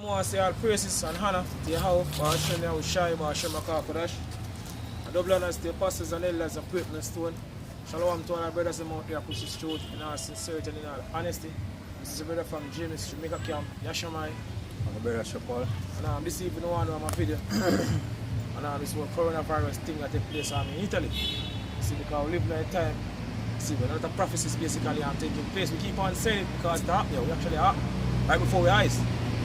I want to say all praises and honor to Yahweh, Hashem Yahushai, Hashem HaKadosh. I double honors to the apostles and elders of Great Stone. Shalom to all our brothers and out there, push the truth in all sincerity and in all honesty. This is a brother from Jamaica camp, Yashamai. I'm a brother Shapal. And this evening, I want to do my video. And this one coronavirus thing that takes place in Italy. See, because we live in a time, see, when a lot of prophecies basically are taking place. We keep on saying it because it's happening. We actually happen right before our eyes.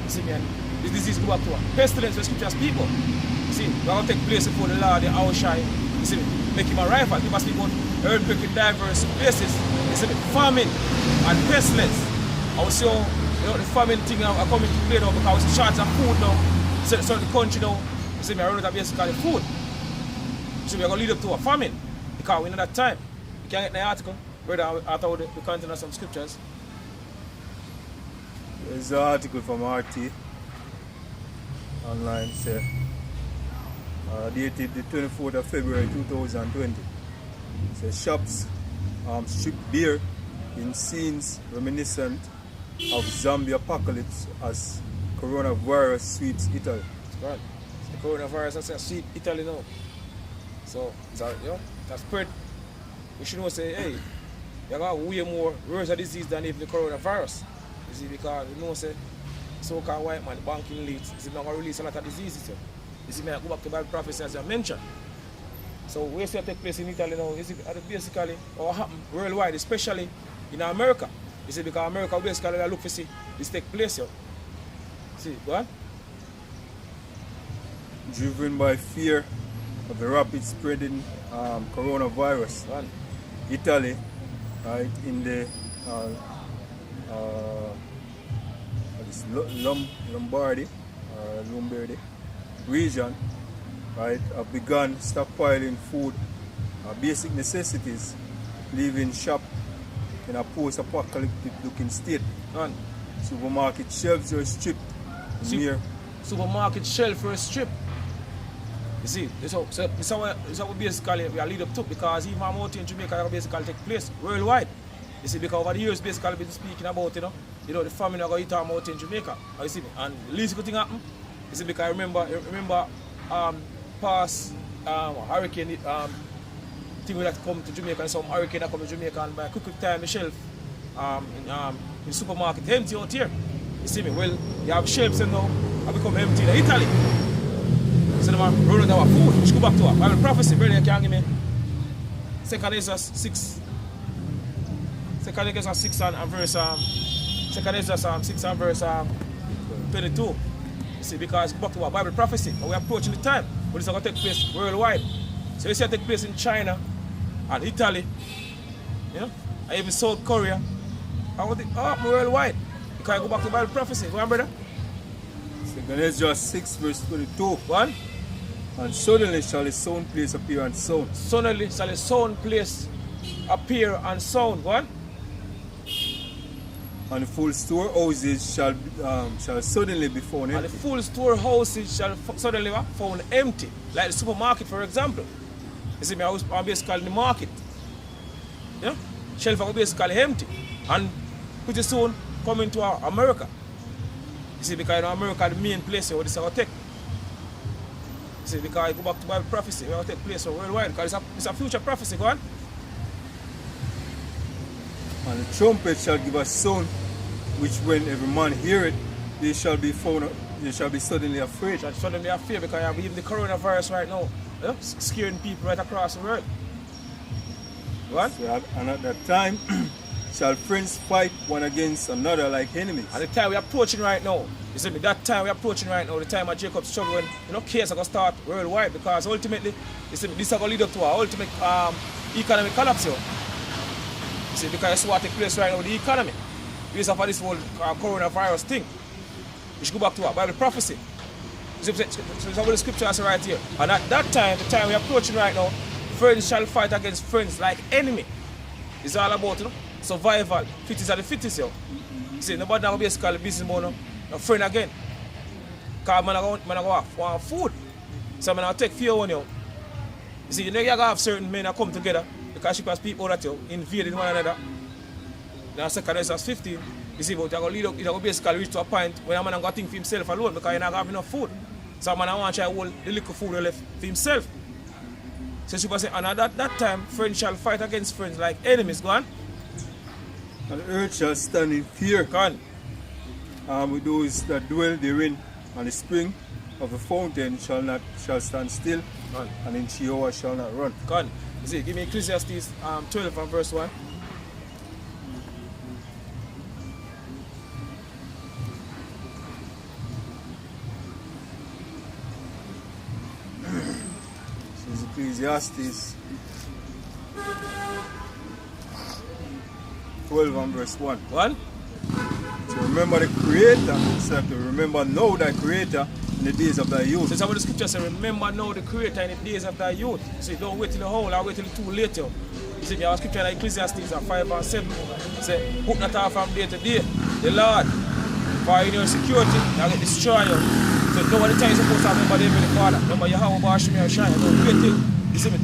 You see me, and this disease go back to a pestilence for scriptures people. You see, we're going to take place before the Lord, the Yahushai. You see me, make him a rival. People speak about earthquake in diverse places. You see me, famine and pestilence. I will see how the famine thing are coming to play now because it's shortage of food now. So the country now, you see me, I run out of basically food. So we're going to lead up to a famine because we know that time. You can get the article, brother, after the content of some scriptures. There's an article from RT online, say, dated the 24th of February 2020. It says shops strip bare in scenes reminiscent of Zombia apocalypse as coronavirus sweeps Italy. That's right. The coronavirus has sweep Italy now. So, that's spread. We should know say, hey, you got way more worse of disease than even the coronavirus. You see, because you know say so-called white man banking leads, is not going to release a lot of diseases. You see, me I go back to Bible prophecy as I mentioned. So we see it take place in Italy now, is it basically what happen worldwide, especially in America. You see, because America basically look for see this take place here. See, go on. Driven by fear of the rapid spreading coronavirus, Italy, right, in the Lombardy region, right, have begun stockpiling food, basic necessities, leaving shop in a post-apocalyptic looking state. Supermarket shelves are stripped. Supermarket shelves are stripped. You see, this is how we basically we are lead up to, because even out in Jamaica basically take place worldwide. You see, because over the years basically been speaking about the famine are going to hit out in Jamaica. You see, and the least good thing happen. You see, because I remember past hurricane thing that come to Jamaica, and some hurricane that come to Jamaica, and by a quick time the shelf in the supermarket empty out here. You see me? Well, you have shelves and now have become empty in Italy. So they run out of food. We should go back to our Bible prophecy, brother. You can give me 2 Ezra 6. 2 Ezra 6 and verse 2 Ezra 6 and verse 22. You see, because back to our Bible prophecy, and we're approaching the time when it's going to take place worldwide. So you see it take place in China and Italy, you know, and even South Korea. I want it worldwide. Because I go back to Bible prophecy. Go on, brother. 2 Ezra 6 verse 22. One. And suddenly shall a sound place appear and sound. Suddenly shall a sound place appear and sound. One. And the full storehouses shall suddenly be found empty. And the full storehouses shall suddenly be found empty. Like the supermarket, for example. You see me, I'm basically in the market. Yeah? Shelf are basically empty. And pretty soon coming to America. You see, because America the main place where this is going to take. You see, because I go back to Bible prophecy, where it will take place worldwide. Because it's a future prophecy, go on. And the trumpet shall give a sound, which when every man hear it, they shall be suddenly afraid. Shall suddenly afraid, because you have even the coronavirus right now, scaring people right across the world. What? So, and at that time shall friends fight one against another like enemies. At the time we're approaching right now, you see me, that time we're approaching right now, the time of Jacob's struggle, when chaos are going to start worldwide, because ultimately, you see me, this is going to lead up to our ultimate economic collapse here. You see, because that's what takes place right now with the economy. Based off of this whole coronavirus thing. We should go back to our Bible prophecy. So it's what the scriptures right here. And at that time, the time we're approaching right now, friends shall fight against friends like enemy. It's all about survival. Fittest are the fittest. You see, nobody now basically business more no friend again. Because man go want food. So man take fear on you. You see, you know you have certain men that come together because people that invading one another. Now 2 Ezra 15, You see, but it will basically reach to a point where a man got to think for himself alone because he not have enough food. So a man want to try to hold the little food left for himself. So she was saying, and at that time, friends shall fight against friends like enemies. Go on. And the earth shall stand in fear. Go on. With those that dwell therein, and the spring of the fountain shall stand still, and in Sheol shall not run. Go on. You see, give me Ecclesiastes 12 and verse 1. This is Ecclesiastes 12 and verse 1. 1. To remember the Creator, so to remember now thy Creator in the days of thy youth. So that's what the scripture says, remember now the Creator in the days of thy youth. See, don't wait till the whole, or wait till it's too late. Yo. You see, our scripture like Ecclesiastes 5 and 7. Say, put not off from day to day. The Lord, for in your security, you get destroyed. So don't want the time you're supposed to remember the Heavenly Father. Remember Yahweh Baruch Shemir Shine. Don't wait till, you see me,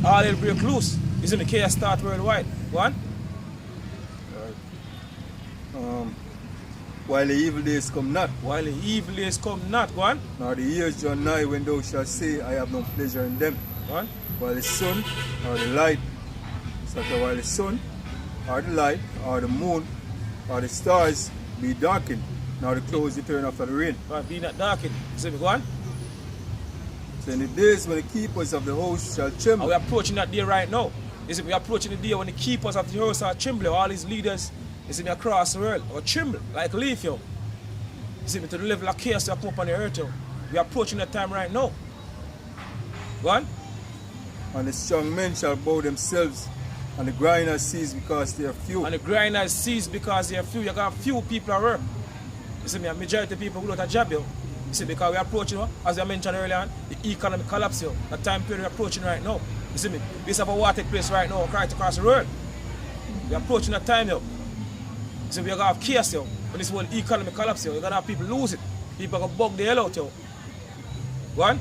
all hell break loose. You see me, chaos start worldwide. Go on. While the evil days come not. While the evil days come not. Go on. Now the years draw nigh when thou shalt say, I have no pleasure in them. Go on. While the sun or the light, so that while the sun or the light or the moon or the stars be darkened, now the clouds return after the rain. But be not darkened. You see me, go on. So in the days when the keepers of the house shall tremble. And we're approaching that day right now. You see, we're approaching the day when the keepers of the house are trembling. All these leaders, you see me, across the world, or tremble like leaf, yo. You see me, to the level of chaos that come up on the earth, yo. We're approaching that time right now. Go on. And the strong men shall bow themselves, and the grinders cease because they are few. And the grinders cease because they are few. You got few people at work. You see me, a majority of people without a job, yo. You see, because we're approaching, as I mentioned earlier on, the economic collapse, yo. That time period we're approaching right now. You see me, this have a war take place right now, right across the world. We're approaching that time, yo. So we're going to have chaos, yo. When this whole economic collapse, yo, you're going to have people lose it. People are going to bug the hell out, yo. Go on.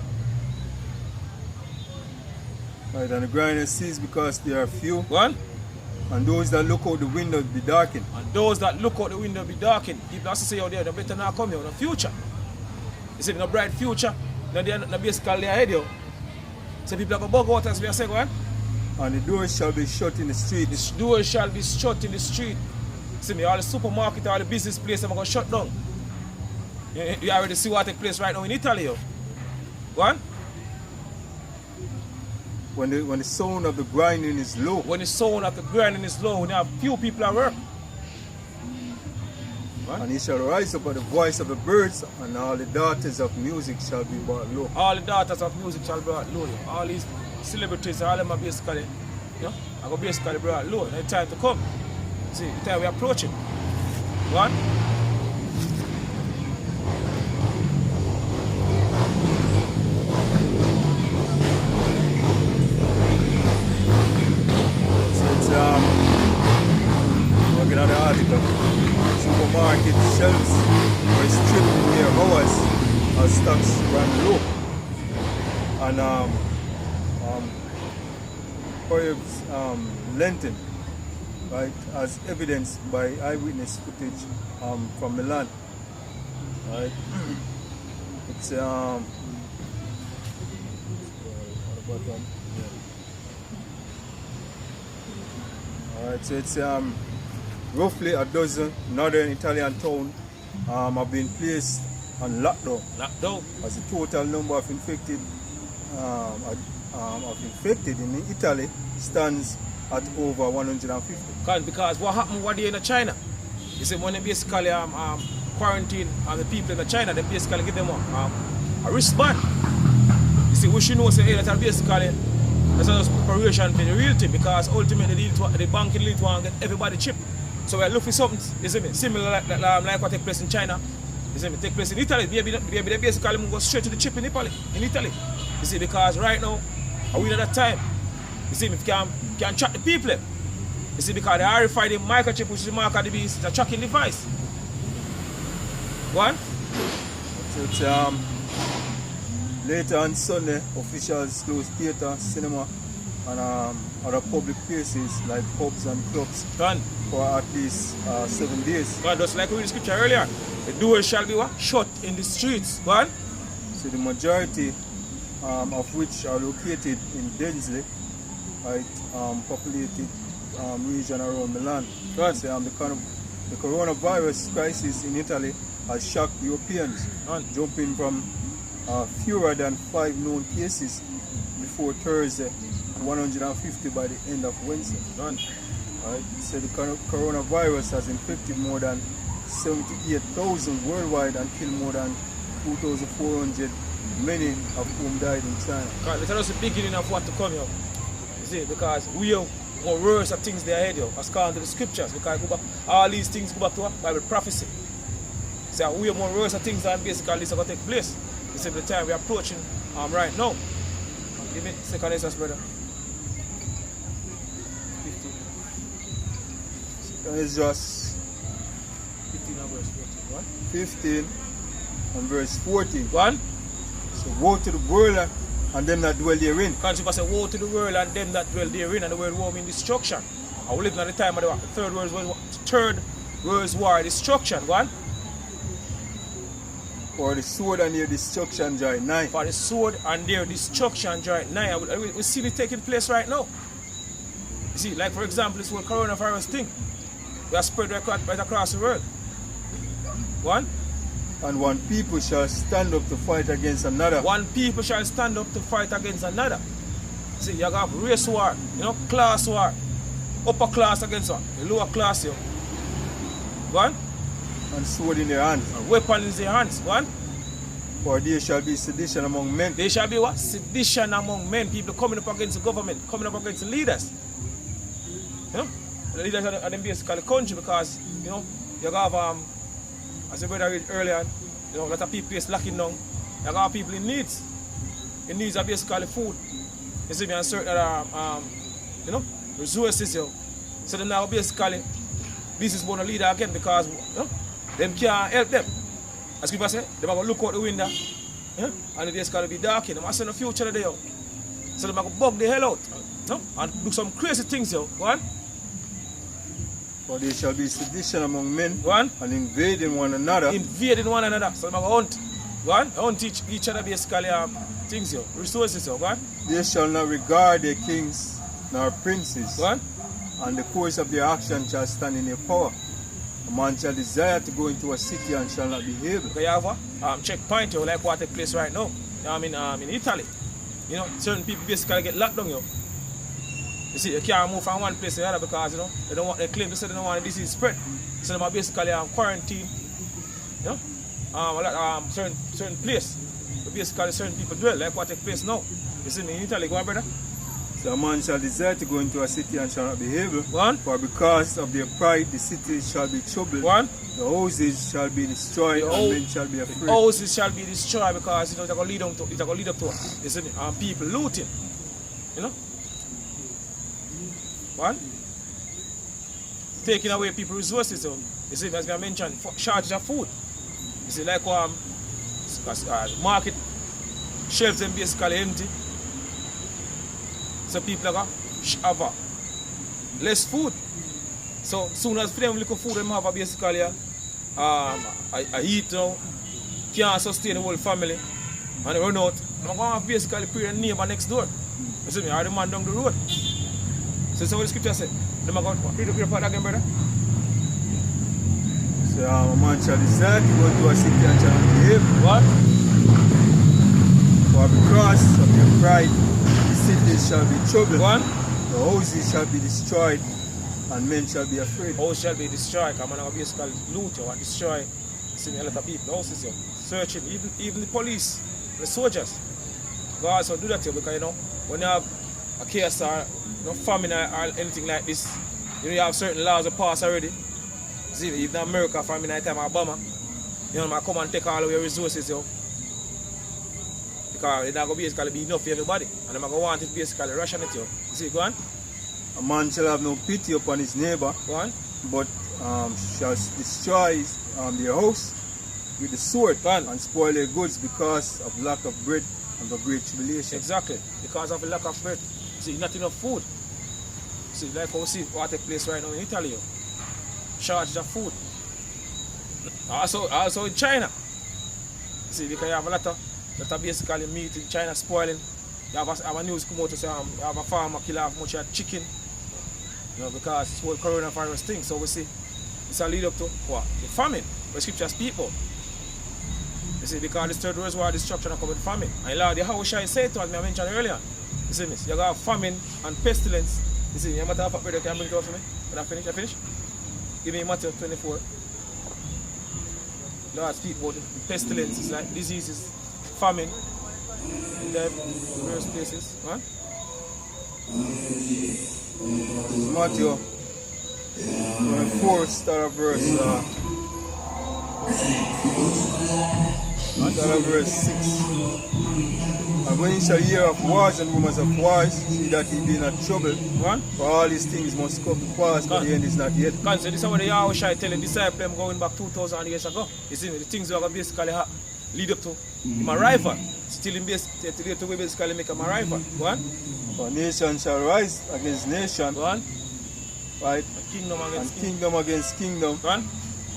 Right, and the grinders cease because they are few. Go on. And those that look out the window be darkened. And those that look out the window be darkened. People have to say out there, they better not come here in the future. You see, no bright future, no basically ahead, yo. So people are going to bug out as we are saying, go on. And the doors shall be shut in the street. The doors shall be shut in the street. See me, all the supermarket, all the business places are going to shut down. You already see what takes place right now in Italy, yo. Go on. When the sound of the grinding is low. When the sound of the grinding is low, when you have few people at work. What? And he shall rise up at the voice of the birds, and all the daughters of music shall be brought low. All the daughters of music shall be brought low. All these celebrities, all them are basically, you know, are going to basically brought low. And the time to come. See, the time we're approaching. What? Looking at the article, supermarket shelves were stripped in near hours as stocks ran low. And perhaps Lenten, right, as evidenced by eyewitness footage from Milan. Right, it's Alright, so it's roughly a dozen northern Italian towns have been placed on lockdown. Lockdown. As the total number of infected in Italy stands at over 150. Because what happened one day in China? You see, when they basically quarantine the people in China, they basically give them a wristband. You see, we should know say, hey, that basically that's a preparation for the real thing, because ultimately the banking lead to get everybody chipped. So we're looking for something, you see me, similar like what take place in China. You see me, take place in Italy. Maybe they basically go straight to the chip in Italy. You see, because right now, we at that time. You see, if you can track the people. You see, because they RFID the microchip, which is the mark of the beast, it's a tracking device. Go on. So it's later on Sunday, officials closed theatre, cinema, and other public places like pubs and clubs Done. for at least 7 days. God, just like we read the scripture earlier, the doors shall be what? Shut in the streets. Go on. So the majority of which are located in densely right, populated region around Milan. Go on. So, the coronavirus crisis in Italy has shocked Europeans, jumping from fewer than 5 known cases before Thursday, 150 by the end of Wednesday. Done. Right. So the coronavirus has infected more than 78,000 worldwide and killed more than 2,400, many of whom died in China. God, this is the beginning of what to come here. You see, because we are more worse of things they ahead here, as according to the scriptures, because go back, all these things go back to what? Bible prophecy. So we are more worse of things than basically this is going to take place. You see, the time we are approaching right now. Give me second instance, brother. 15. It's just 15 and verse 14. What? 15 and verse 14. One. So woe to the world and them that dwell therein. Because if I say woe to the world and them that dwell therein, and the word woe means destruction. And we live in the time of the third world war, destruction. One. For the sword and their destruction draw nigh. For the sword and their destruction draw nigh. We see it taking place right now. You see, like for example, this whole coronavirus thing. We are spread right across the world. One. And one people shall stand up to fight against another. One people shall stand up to fight against another. See, you have race war, class war. Upper class against one, the lower class here. One. And sword in their hands. And weapon in their hands. One. For there shall be sedition among men. There shall be what? Sedition among men. People coming up against the government, coming up against the leaders. The leaders are them basically country because, you have, as the brother read earlier, a lot of people is lacking down. You have people in needs. In needs are basically food. You see me, and certain resources. So then now basically, this is going to lead again because them can't help them. As people say, they're going to look out the window and it's going to be dark. They must see no future there. So they're going to bug the hell out and do some crazy things. Go on. For there shall be sedition among men. Go on. And invading one another. Invading one another. So they're going to hunt. Go on. Hunt each other basically things, resources. Go on. They shall not regard their kings nor princes. Go on. And the course of their action shall stand in their power. A man shall desire to go into a city and shall not be able. Okay, you have a checkpoint like what takes place right now. In Italy. Certain people basically get locked down. You see, you can't move from one place to the other because they claim to say they don't want the disease spread. So they are basically quarantine. Certain place. But basically certain people dwell like what takes place now. You see me in Italy, go on, brother. So a man shall desire to go into a city and shall not be able. One. For because of their pride the city shall be troubled. One. The houses shall be destroyed and men shall be afraid. Houses shall be destroyed because it's going to lead up to you see me, people looting. One. Taking away people's resources. You see, as I mentioned, shortage of food. You see, like market shelves are basically empty. So people have less food. So soon as for them little food them have basically a heat now, can't sustain the whole family. And they run out. I'm going to have basically pray the neighbor next door. You see me, or the man down the road. So that's what the scripture said. Them are going to read the part again, brother. So a man shall desire to go into a city and shall not be able. What? For because of their pride the cities shall be troubled. One. The houses shall be destroyed and men shall be afraid. House shall be destroyed. Because man basically loot and destroy. See me, a lot of people, houses searching, even the police, the soldiers. God also do that here because when you have a case or famine or anything like this, you have certain laws that pass already. See, even in America, famine at the time of Obama, I come and take all of your resources, because it's not going to basically be enough for everybody. And I'm going to want it basically ration it, You see, go on. A man shall have no pity upon his neighbor, Go on. but shall destroy their house with the sword and spoil their goods because of lack of bread and the great tribulation. Exactly. Because of the lack of bread See, not enough food. See, like how we see what take place right now in Italy. Shortage of food. Also in China. See, because you have a lot of basically meat in China spoiling. You have a news come out to say you have a farmer kill off much of chicken. You know, because it's whole coronavirus thing. So we see it's a lead up to what? The famine. Where scriptures speak about. You see, because this third world war destruction are coming with famine. And Lord, how shall I say it to us, I mentioned earlier. You see this? You got famine and pestilence. You see, you matter of fact, brother, can you bring it up for me? When I finish? Give me Matthew 24. Lord speak about the pestilence, it's like diseases, famine, death, various places. Right? Matthew 24, start of verse 6. And when you shall hear of wars and rumors of wars, see that ye be not troubled. What? For all these things must come to pass, but the end is not yet. So this is what the Yahweh Shai tell the disciples them going back 2,000 years ago. You see, the things that are basically lead up to him arrival. Still in basically to basically make him arrival. What? For nation shall rise against nation. What? Right? Kingdom against kingdom against kingdom. What?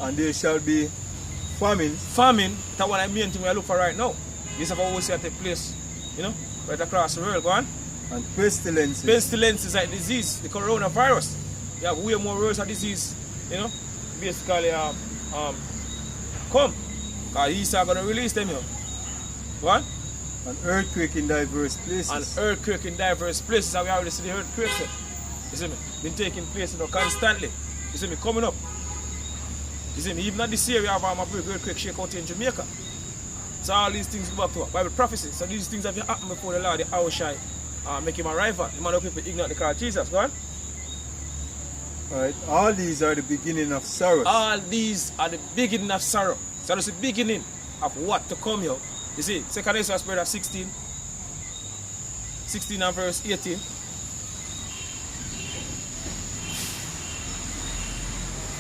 And there shall be famine. Famine, that's what I mean to me I look for right now. This is how we see it take place, you know, right across the world. Go on. And pestilences. Pestilence is like disease, the coronavirus. You have way more worse of disease, you know, basically come. Because he's going to release them, you know. What? An earthquake in diverse places. An earthquake in diverse places. And we already see the earthquakes. You see me? Been taking place, you know, constantly. You see me? Coming up. You see me? Even at this year, we have a big earthquake shake out in Jamaica. So all these things go back to Bible prophecy. So these things have happened before the Lord, the Awashai, make him arrival. The man of people ignore the call of Jesus. Go on. Right. All these are the beginning of sorrows. All these are the beginning of sorrow. So that's the beginning of what to come here. You see, 2 Corinthians 16 and verse 18.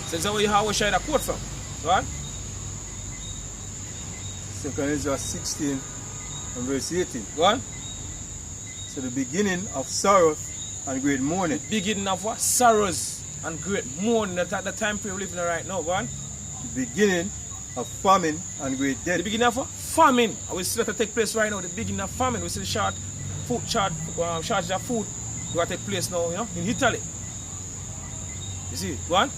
So this is where you share that quote from. Go on. 2 Corinthians 16 and verse 18. Go on. So the beginning of sorrow and great mourning. The beginning of what? Sorrows and great mourning. That's at the time period we're living in right now. Go on. The beginning of famine and great death. The beginning of what? Famine. And we see that take place right now. The beginning of famine. We see the shortage of food will take place now, you know, in Italy. You see, go on.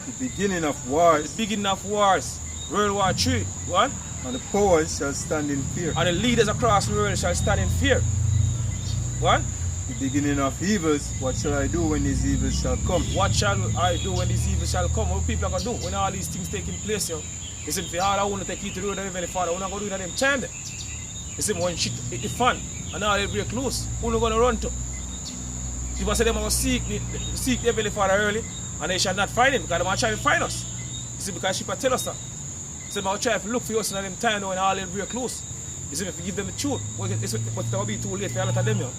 The beginning of wars. The beginning of wars. World War III. Go on. And the powers shall stand in fear. And the leaders across the world shall stand in fear. What? The beginning of evils. What shall I do when these evils shall come? What shall I do when these evils shall come? What people are going to do when all these things taking place? You know? You see, if all I want to take you to the road of Heavenly Father, we're not going to do it in them time. You see, when shit hit the fan and all they break loose, who are going to run to? People say they must seek the Heavenly Father early and they shall not find him because they might try to find us. You see, because she tell us that. So they might try to look for us in them time when all they break loose. You see, if you give them the truth, but it will be too late for a lot of them. You know?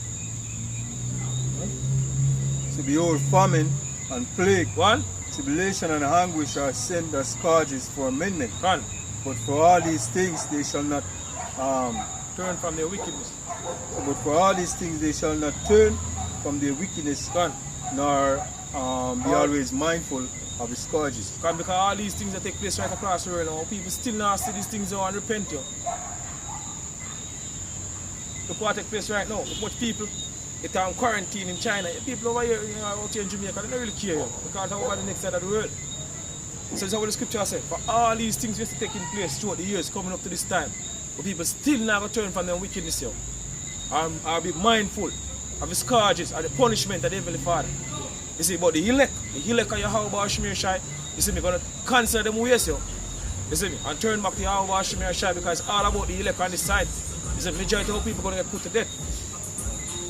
So behold, famine and plague, One, tribulation and anguish are sent as scourges for amendment. one, But for all these things they shall not turn from their wickedness. but for all these things they shall not turn from their wickedness, One, nor be always mindful of the scourges. because all these things that take place right across the world now, people still not see these things and repent. You. Look what take place right now. Look what people it are in quarantine in China. People over here, you know, out here in Jamaica, they don't really care you, because they're over the next side of the world. So that's what the scripture said. For all these things just taking place throughout the years coming up to this time, but people still not going to turn from their wickedness. You. I'll be mindful of the scourges and the punishment of the Heavenly Father. You see, but the elect of Yahweh Shemir Shai, you see me, going to cancel them ways. You see me, and turn back to Yahweh Shemir Shai, because it's all about the elect on this side. You see, majority of people are going to get put to death.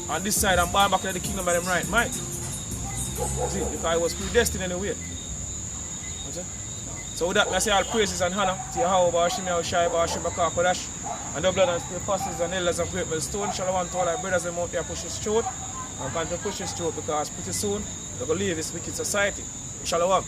On this side, I'm born back to the kingdom by them right mind. See, because I was predestined anyway. So with that, I say all praises and honor to Yahweh Shemir Shai, Bashibaka Kodash, and the blood and the apostles and elders of Great Millstone. Shalom to all our brothers and out there push this throat. And can't push this throat because pretty soon they're going to leave this wicked society. Shalom.